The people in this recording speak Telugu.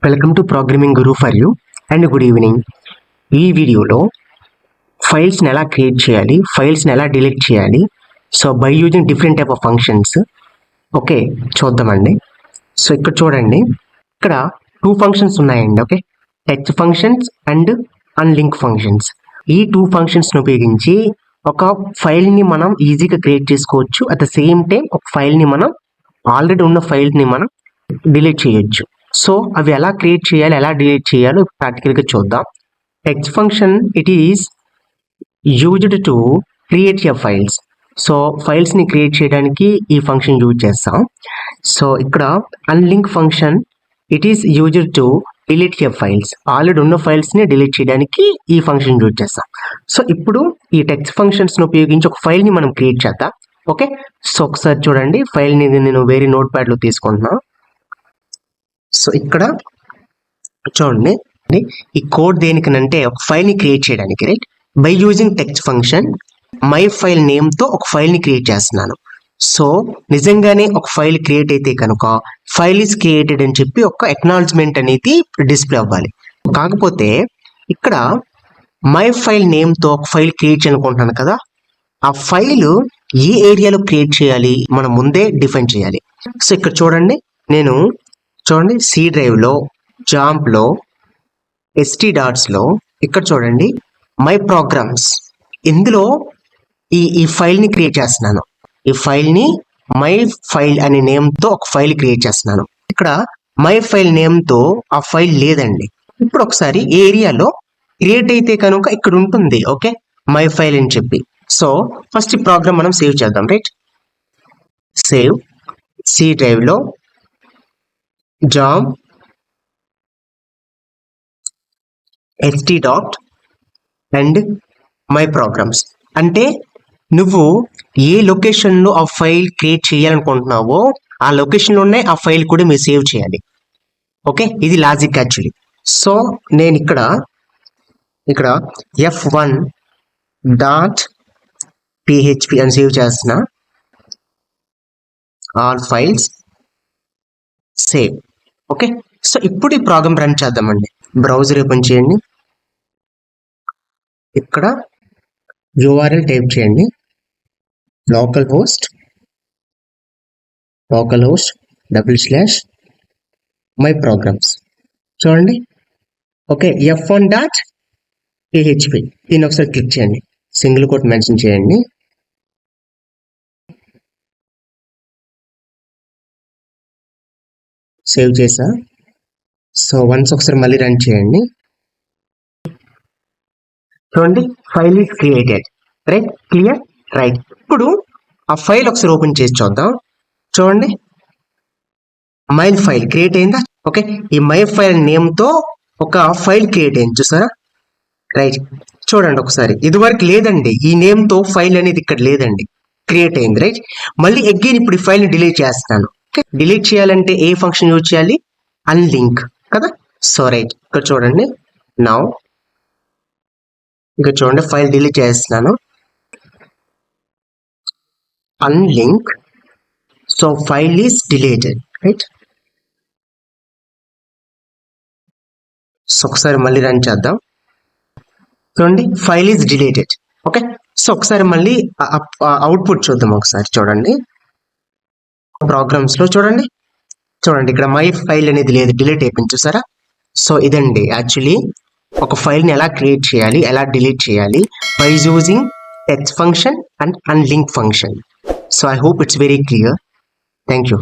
Welcome to programming Guru for you and good evening. ఈ వీడియోలో ఫైల్స్ని ఎలా క్రియేట్ చేయాలి, ఫైల్స్ని ఎలా డిలీట్ చేయాలి, so by using different type of functions okay చూద్దామండి. సో ఇక్కడ చూడండి, ఇక్కడ టూ ఫంక్షన్స్ ఉన్నాయండి. Okay, text functions and unlink functions. ఈ టూ ఫంక్షన్స్ని ఉపయోగించి ఒక ఫైల్ని మనం ఈజీగా క్రియేట్ చేసుకోవచ్చు. అట్ ద సేమ్ టైం ఒక ఫైల్ని మనం ఆల్రెడీ ఉన్న ఫైల్ని మనం డిలీట్ చేయొచ్చు. సో అవి ఎలా క్రియేట్ చేయాలి, ఎలా డిలీట్ చేయాలో ప్రాక్టికల్గా చూద్దాం. Text function it is used to create your files. So ఫైల్స్ని క్రియేట్ చేయడానికి ఈ ఫంక్షన్ యూజ్ చేస్తాం. సో ఇక్కడ unlink function it is used to delete your files. Already ఉన్న ఫైల్స్ని డిలీట్ చేయడానికి ఈ ఫంక్షన్ యూజ్ చేస్తాం. సో ఇప్పుడు ఈ టెక్స్ట్ ఫంక్షన్స్ని ఉపయోగించి ఒక ఫైల్ని మనం క్రియేట్ చేద్దాం. ఓకే, సో ఒకసారి చూడండి, ఫైల్ని నేను వేరే నోట్ ప్యాడ్లో తీసుకుంటున్నాను. సో ఇక్కడ చూడండి, ఈ కోడ్ దేనికనంటే ఒక ఫైల్ని క్రియేట్ చేయడానికి, right? By using text function my file నేమ్తో ఒక ఫైల్ని క్రియేట్ చేస్తున్నాను. సో నిజంగానే ఒక ఫైల్ క్రియేట్ అయితే కనుక ఫైల్ ఈస్ క్రియేటెడ్ అని చెప్పి ఒక ఎక్నాలజ్మెంట్ అనేది డిస్ప్లే అవ్వాలి. కాకపోతే ఇక్కడ మై ఫైల్ నేమ్తో ఒక ఫైల్ క్రియేట్ చేయాలనుకుంటున్నాను కదా, ఆ ఫైల్ ఏ ఏరియాలో క్రియేట్ చేయాలి మనం ముందే డిఫైన్ చేయాలి. సో ఇక్కడ చూడండి, నేను చూడండి సి డ్రైవ్లో, జాంప్లో, ఎస్టీ డాట్స్లో, ఇక్కడ చూడండి మై ప్రోగ్రామ్స్, ఇందులో ఈ ఫైల్ని క్రియేట్ చేస్తున్నాను. ఈ ఫైల్ని మై ఫైల్ అనే నేమ్తో ఒక ఫైల్ క్రియేట్ చేస్తున్నాను. ఇక్కడ మై ఫైల్ నేమ్తో ఆ ఫైల్ లేదండి. ఇప్పుడు ఒకసారి ఏ ఏరియాలో క్రియేట్ అయితే కనుక ఇక్కడ ఉంటుంది, ఓకే, మై ఫైల్ అని చెప్పి. సో ఫస్ట్ ఈ ప్రోగ్రామ్ మనం సేవ్ చేద్దాం, రైట్? సేవ్ సి డ్రైవ్లో job ht dot and my programs. అంటే నువ్వు ఏ లొకేషన్లో ఆ ఫైల్ క్రియేట్ చేయాలనుకుంటున్నావో ఆ లొకేషన్లోనే ఆ ఫైల్ కూడా మీరు సేవ్ చేయాలి. ఓకే, ఇది లాజిక్ యాక్చువల్లీ. సో నేను ఇక్కడ f1 డాట్ php అని సేవ్ చేస్తున్నా. All files save. Okay, so ఇప్పుడు ఈ ప్రోగ్రామ్ రన్ చేద్దామండి. బ్రౌజర్ ఓపెన్ చేయండి, ఇక్కడ URL టైప్ చేయండి, లోకల్ హోస్ట్ /మై ప్రోగ్రామ్స్. చూడండి, ఓకే, f1 డాట్ php దీన్ని ఒకసారి క్లిక్ చేయండి, సింగిల్ కోట్ మెన్షన్ చేయండి. సేవ్ చేసా. సో వన్స్ ఒకసారి మళ్ళీ రన్ చేయండి. చూడండి, file is created, right? Clear, right? ఇప్పుడు ఆ ఫైల్ ఒకసారి ఓపెన్ చేసి చూద్దాం. చూడండి, మై ఫైల్ క్రియేట్ అయిందా? ఓకే, ఈ మై ఫైల్ నేమ్తో ఒక ఫైల్ క్రియేట్ అయింది, చూసారా? రైట్, చూడండి ఒకసారి, ఇదివరకు లేదండి, ఈ నేమ్తో ఫైల్ అనేది ఇక్కడ లేదండి, క్రియేట్ అయింది, రైట్? మళ్ళీ అగైన్ ఇప్పుడు ఈ ఫైల్ని డిలీట్ చేస్తాను. ఓకే, డిలీట్ చేయాలంటే ఏ ఫంక్షన్ యూజ్ చేయాలి? అన్లింక్ కదా. సో రైట్, ఇక్కడ చూడండి, నౌ ఇక్కడ చూడండి, ఫైల్ డిలీట్ చేస్తున్నాను, unlink. So file is deleted, right? So ఒకసారి మళ్ళీ రన్ చేద్దాం. చూడండి, file is deleted. Okay, so ఒకసారి మళ్ళీ అవుట్పుట్ చూద్దాం. ఒకసారి చూడండి, ప్రోగ్రామ్స్లో చూడండి, ఇక్కడ మై ఫైల్ అనేది లేదు, డిలీట్ అయిపోయింది, చూసారా? సో ఇదండి యాక్చువల్లీ ఒక ఫైల్ని ఎలా క్రియేట్ చేయాలి, ఎలా డిలీట్ చేయాలి by using text function and unlink function. So I hope it's very clear. Thank you.